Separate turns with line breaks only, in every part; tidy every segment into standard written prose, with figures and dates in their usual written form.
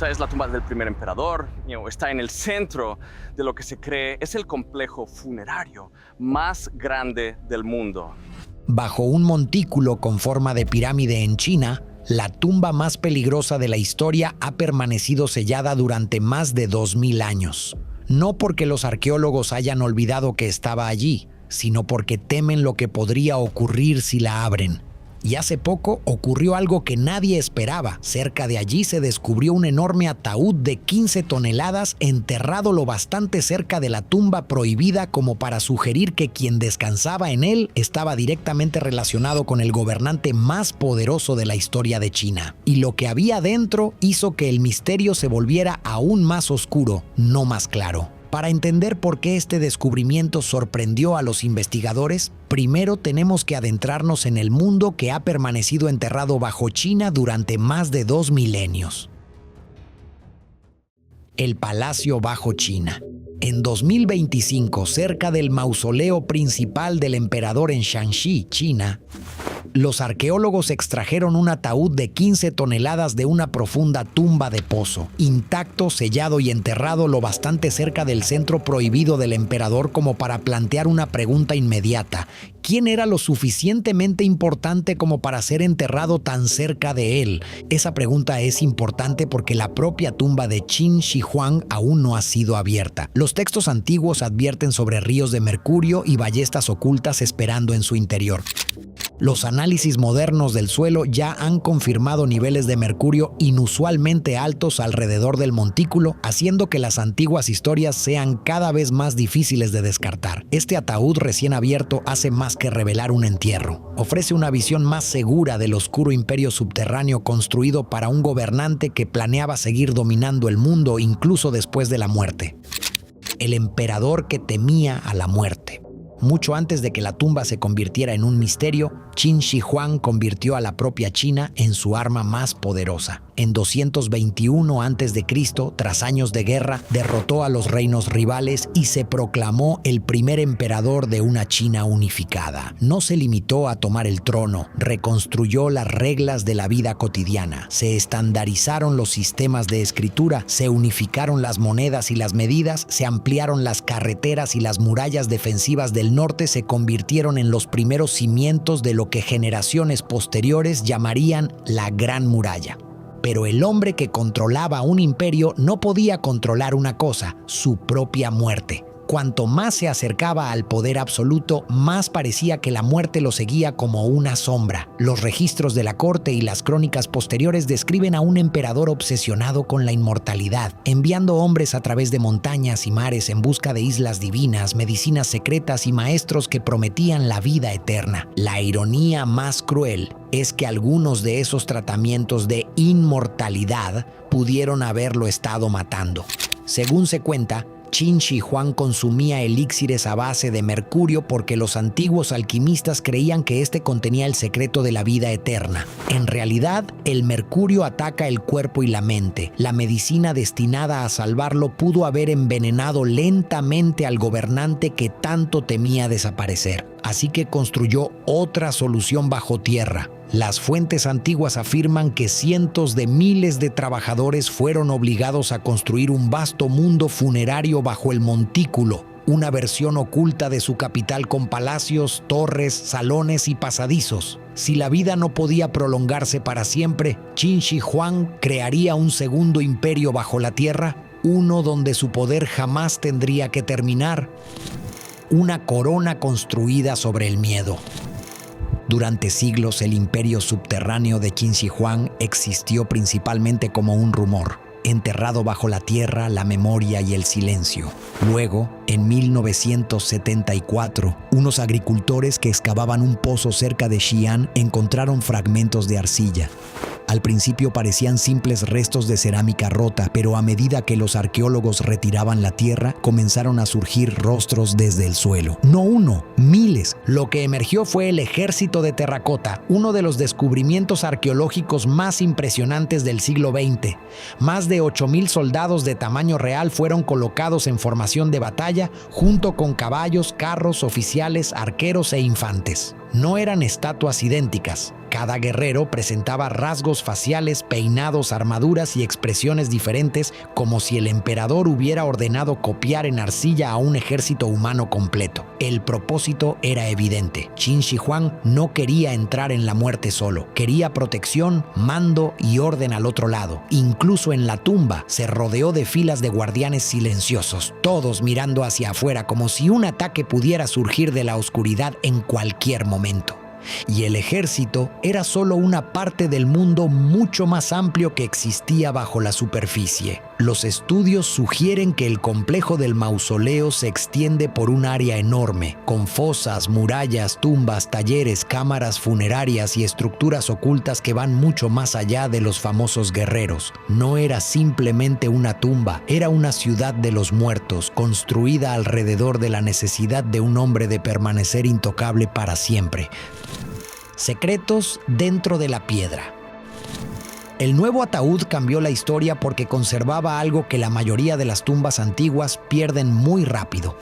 sea, es la tumba del primer emperador, está en el centro de lo que se cree es el complejo funerario más grande del mundo.
Bajo un montículo con forma de pirámide en China, la tumba más peligrosa de la historia ha permanecido sellada durante más de 2000 años. No porque los arqueólogos hayan olvidado que estaba allí, sino porque temen lo que podría ocurrir si la abren. Y hace poco ocurrió algo que nadie esperaba. Cerca de allí se descubrió un enorme ataúd de 15 toneladas enterrado lo bastante cerca de la tumba prohibida como para sugerir que quien descansaba en él estaba directamente relacionado con el gobernante más poderoso de la historia de China. Y lo que había dentro hizo que el misterio se volviera aún más oscuro, no más claro. Para entender por qué este descubrimiento sorprendió a los investigadores, primero tenemos que adentrarnos en el mundo que ha permanecido enterrado bajo China durante más de 2 milenios. El Palacio Bajo China. En 2025, cerca del mausoleo principal del emperador en Shanxi, China, los arqueólogos extrajeron un ataúd de 15 toneladas de una profunda tumba de pozo, intacto, sellado y enterrado lo bastante cerca del centro prohibido del emperador como para plantear una pregunta inmediata. ¿Quién era lo suficientemente importante como para ser enterrado tan cerca de él? Esa pregunta es importante porque la propia tumba de Qin Shi Huang aún no ha sido abierta. Los textos antiguos advierten sobre ríos de mercurio y ballestas ocultas esperando en su interior. Los análisis modernos del suelo ya han confirmado niveles de mercurio inusualmente altos alrededor del montículo, haciendo que las antiguas historias sean cada vez más difíciles de descartar. Este ataúd recién abierto hace más que revelar un entierro. Ofrece una visión más segura del oscuro imperio subterráneo construido para un gobernante que planeaba seguir dominando el mundo incluso después de la muerte. El emperador que temía a la muerte. Mucho antes de que la tumba se convirtiera en un misterio, Qin Shi Huang convirtió a la propia China en su arma más poderosa. En 221 a.C., tras años de guerra, derrotó a los reinos rivales y se proclamó el primer emperador de una China unificada. No se limitó a tomar el trono, reconstruyó las reglas de la vida cotidiana, se estandarizaron los sistemas de escritura, se unificaron las monedas y las medidas, se ampliaron las carreteras y las murallas defensivas del norte se convirtieron en los primeros cimientos de lo que generaciones posteriores llamarían la Gran Muralla. Pero el hombre que controlaba un imperio no podía controlar una cosa, su propia muerte. Cuanto más se acercaba al poder absoluto, más parecía que la muerte lo seguía como una sombra. Los registros de la corte y las crónicas posteriores describen a un emperador obsesionado con la inmortalidad, enviando hombres a través de montañas y mares en busca de islas divinas, medicinas secretas y maestros que prometían la vida eterna. La ironía más cruel es que algunos de esos tratamientos de inmortalidad pudieron haberlo estado matando. Según se cuenta, Qin Shi Huang consumía elixires a base de mercurio porque los antiguos alquimistas creían que este contenía el secreto de la vida eterna. En realidad, el mercurio ataca el cuerpo y la mente. La medicina destinada a salvarlo pudo haber envenenado lentamente al gobernante que tanto temía desaparecer. Así que construyó otra solución bajo tierra. Las fuentes antiguas afirman que cientos de miles de trabajadores fueron obligados a construir un vasto mundo funerario bajo el montículo, una versión oculta de su capital con palacios, torres, salones y pasadizos. Si la vida no podía prolongarse para siempre, Qin Shi Huang crearía un segundo imperio bajo la tierra, uno donde su poder jamás tendría que terminar. Una corona construida sobre el miedo. Durante siglos, el imperio subterráneo de Qin Shi Huang existió principalmente como un rumor, enterrado bajo la tierra, la memoria y el silencio. Luego, en 1974, unos agricultores que excavaban un pozo cerca de Xi'an encontraron fragmentos de arcilla. Al principio parecían simples restos de cerámica rota, pero a medida que los arqueólogos retiraban la tierra, comenzaron a surgir rostros desde el suelo. No uno, miles. Lo que emergió fue el ejército de terracota, uno de los descubrimientos arqueológicos más impresionantes del siglo XX. Más de 8,000 soldados de tamaño real fueron colocados en formación de batalla, junto con caballos, carros, oficiales, arqueros e infantes. No eran estatuas idénticas. Cada guerrero presentaba rasgos faciales, peinados, armaduras y expresiones diferentes, como si el emperador hubiera ordenado copiar en arcilla a un ejército humano completo. El propósito era evidente. Qin Shi Huang no quería entrar en la muerte solo. Quería protección, mando y orden al otro lado. Incluso en la tumba se rodeó de filas de guardianes silenciosos, todos mirando hacia afuera como si un ataque pudiera surgir de la oscuridad en cualquier momento. Y el ejército era solo una parte del mundo mucho más amplio que existía bajo la superficie. Los estudios sugieren que el complejo del mausoleo se extiende por un área enorme, con fosas, murallas, tumbas, talleres, cámaras funerarias y estructuras ocultas que van mucho más allá de los famosos guerreros. No era simplemente una tumba, era una ciudad de los muertos, construida alrededor de la necesidad de un hombre de permanecer intocable para siempre. Secretos dentro de la piedra. El nuevo ataúd cambió la historia porque conservaba algo que la mayoría de las tumbas antiguas pierden muy rápido: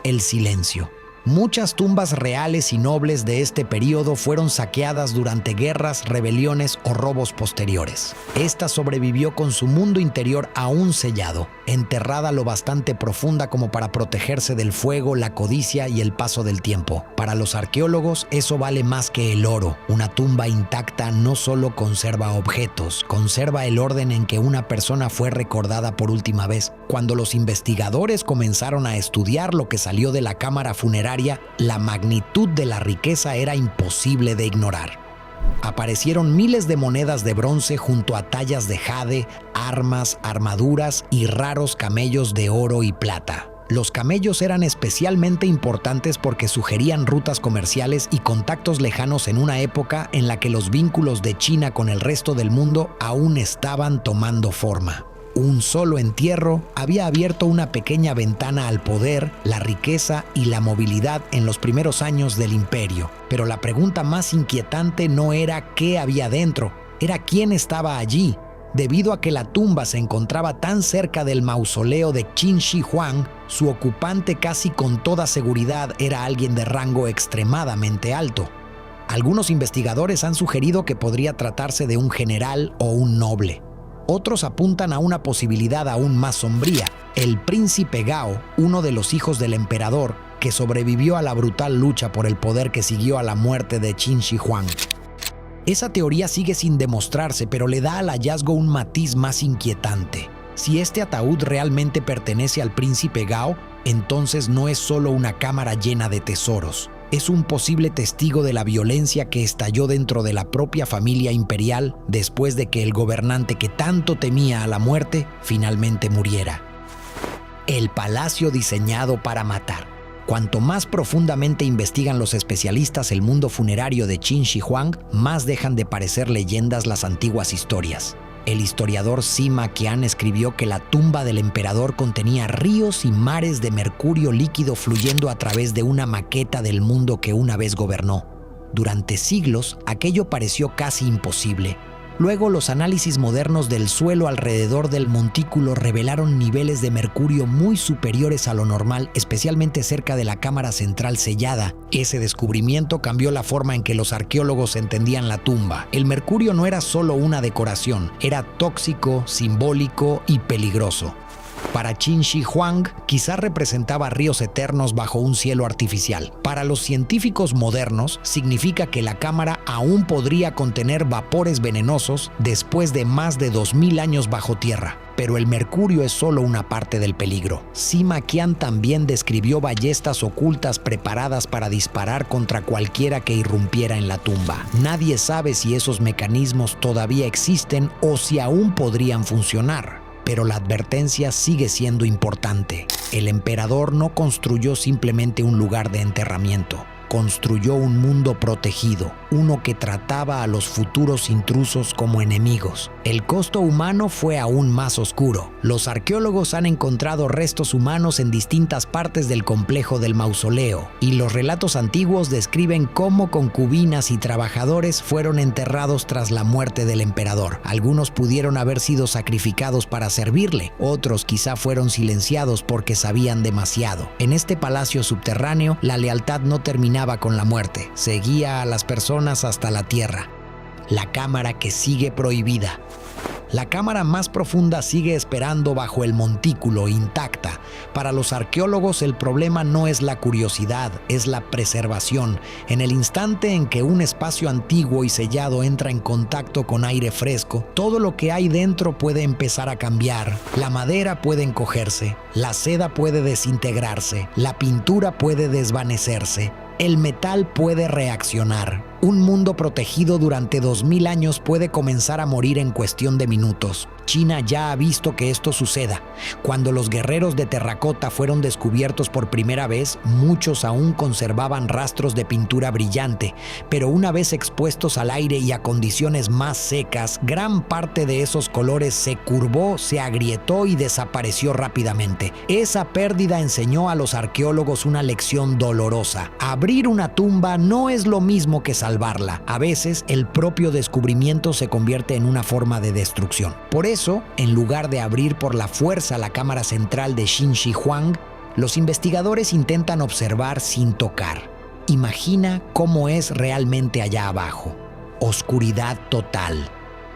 el silencio. Muchas tumbas reales y nobles de este periodo fueron saqueadas durante guerras, rebeliones o robos posteriores. Esta sobrevivió con su mundo interior aún sellado, enterrada lo bastante profunda como para protegerse del fuego, la codicia y el paso del tiempo. Para los arqueólogos, eso vale más que el oro. Una tumba intacta no solo conserva objetos, conserva el orden en que una persona fue recordada por última vez. Cuando los investigadores comenzaron a estudiar lo que salió de la cámara funeraria, la magnitud de la riqueza era imposible de ignorar. Aparecieron miles de monedas de bronce junto a tallas de jade, armas, armaduras y raros camellos de oro y plata. Los camellos eran especialmente importantes porque sugerían rutas comerciales y contactos lejanos en una época en la que los vínculos de China con el resto del mundo aún estaban tomando forma. Un solo entierro había abierto una pequeña ventana al poder, la riqueza y la movilidad en los primeros años del imperio. Pero la pregunta más inquietante no era qué había dentro, era quién estaba allí. Debido a que la tumba se encontraba tan cerca del mausoleo de Qin Shi Huang, su ocupante casi con toda seguridad era alguien de rango extremadamente alto. Algunos investigadores han sugerido que podría tratarse de un general o un noble. Otros apuntan a una posibilidad aún más sombría: el príncipe Gao, uno de los hijos del emperador, que sobrevivió a la brutal lucha por el poder que siguió a la muerte de Qin Shi Huang. Esa teoría sigue sin demostrarse, pero le da al hallazgo un matiz más inquietante. Si este ataúd realmente pertenece al príncipe Gao, entonces no es solo una cámara llena de tesoros. Es un posible testigo de la violencia que estalló dentro de la propia familia imperial después de que el gobernante que tanto temía a la muerte finalmente muriera. El palacio diseñado para matar. Cuanto más profundamente investigan los especialistas el mundo funerario de Qin Shi Huang, más dejan de parecer leyendas las antiguas historias. El historiador Sima Qian escribió que la tumba del emperador contenía ríos y mares de mercurio líquido fluyendo a través de una maqueta del mundo que una vez gobernó. Durante siglos, aquello pareció casi imposible. Luego, los análisis modernos del suelo alrededor del montículo revelaron niveles de mercurio muy superiores a lo normal, especialmente cerca de la cámara central sellada. Ese descubrimiento cambió la forma en que los arqueólogos entendían la tumba. El mercurio no era solo una decoración, era tóxico, simbólico y peligroso. Para Qin Shi Huang, quizá representaba ríos eternos bajo un cielo artificial. Para los científicos modernos, significa que la cámara aún podría contener vapores venenosos después de más de 2000 años bajo tierra. Pero el mercurio es solo una parte del peligro. Sima Qian también describió ballestas ocultas preparadas para disparar contra cualquiera que irrumpiera en la tumba. Nadie sabe si esos mecanismos todavía existen o si aún podrían funcionar. Pero la advertencia sigue siendo importante. El emperador no construyó simplemente un lugar de enterramiento. Construyó un mundo protegido, uno que trataba a los futuros intrusos como enemigos. El costo humano fue aún más oscuro. Los arqueólogos han encontrado restos humanos en distintas partes del complejo del mausoleo, y los relatos antiguos describen cómo concubinas y trabajadores fueron enterrados tras la muerte del emperador. Algunos pudieron haber sido sacrificados para servirle, otros quizá fueron silenciados porque sabían demasiado. En este palacio subterráneo, la lealtad no terminaba terminaba con la muerte, seguía a las personas hasta la tierra. La cámara que sigue prohibida. La cámara más profunda sigue esperando bajo el montículo, intacta. Para los arqueólogos el problema no es la curiosidad, es la preservación. En el instante en que un espacio antiguo y sellado entra en contacto con aire fresco, todo lo que hay dentro puede empezar a cambiar. La madera puede encogerse, la seda puede desintegrarse, la pintura puede desvanecerse. El metal puede reaccionar. Un mundo protegido durante 2000 años puede comenzar a morir en cuestión de minutos. China ya ha visto que esto suceda. Cuando los guerreros de terracota fueron descubiertos por primera vez, muchos aún conservaban rastros de pintura brillante, pero una vez expuestos al aire y a condiciones más secas, gran parte de esos colores se curvó, se agrietó y desapareció rápidamente. Esa pérdida enseñó a los arqueólogos una lección dolorosa. Abrir una tumba no es lo mismo que salvarla. A veces, el propio descubrimiento se convierte en una forma de destrucción. Por eso, en lugar de abrir por la fuerza la cámara central de Qin Shi Huang, los investigadores intentan observar sin tocar. Imagina cómo es realmente allá abajo. Oscuridad total.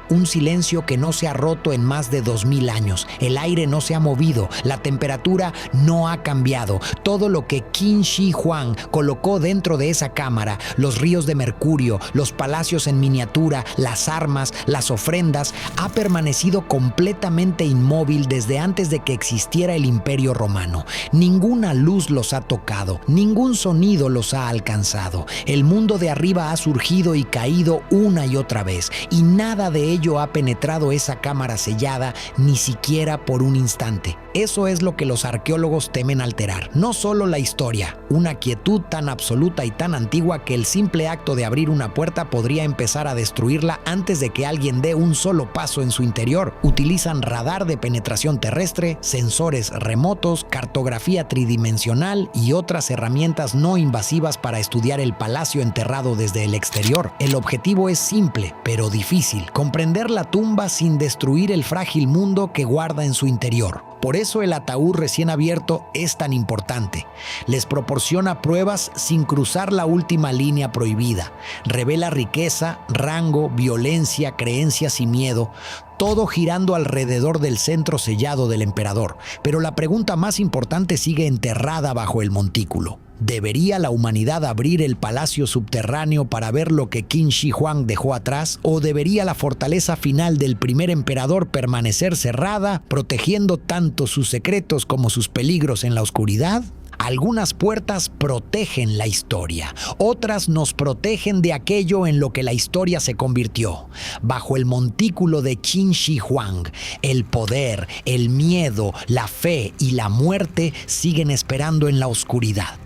Un silencio que no se ha roto en más de 2000 años. El aire no se ha movido, la temperatura no ha cambiado. Todo lo que Qin Shi Huang colocó dentro de esa cámara, los ríos de mercurio, los palacios en miniatura, las armas, las ofrendas, ha permanecido completamente inmóvil desde antes de que existiera el Imperio Romano. Ninguna luz los ha tocado, ningún sonido los ha alcanzado. El mundo de arriba ha surgido y caído una y otra vez, y nada de ello ha penetrado esa cámara sellada ni siquiera por un instante. Eso es lo que los arqueólogos temen alterar. No solo la historia, una quietud tan absoluta y tan antigua que el simple acto de abrir una puerta podría empezar a destruirla antes de que alguien dé un solo paso en su interior. Utilizan radar de penetración terrestre, sensores remotos, cartografía tridimensional y otras herramientas no invasivas para estudiar el palacio enterrado desde el exterior. El objetivo es simple, pero difícil: comprender la tumba sin destruir el frágil mundo que guarda en su interior. Por eso el ataúd recién abierto es tan importante. Les proporciona pruebas sin cruzar la última línea prohibida. Revela riqueza, rango, violencia, creencias y miedo, todo girando alrededor del centro sellado del emperador. Pero la pregunta más importante sigue enterrada bajo el montículo. ¿Debería la humanidad abrir el palacio subterráneo para ver lo que Qin Shi Huang dejó atrás? ¿O debería la fortaleza final del primer emperador permanecer cerrada, protegiendo tanto sus secretos como sus peligros en la oscuridad? Algunas puertas protegen la historia, otras nos protegen de aquello en lo que la historia se convirtió. Bajo el montículo de Qin Shi Huang, el poder, el miedo, la fe y la muerte siguen esperando en la oscuridad.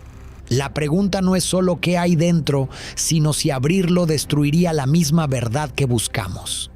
La pregunta no es solo qué hay dentro, sino si abrirlo destruiría la misma verdad que buscamos.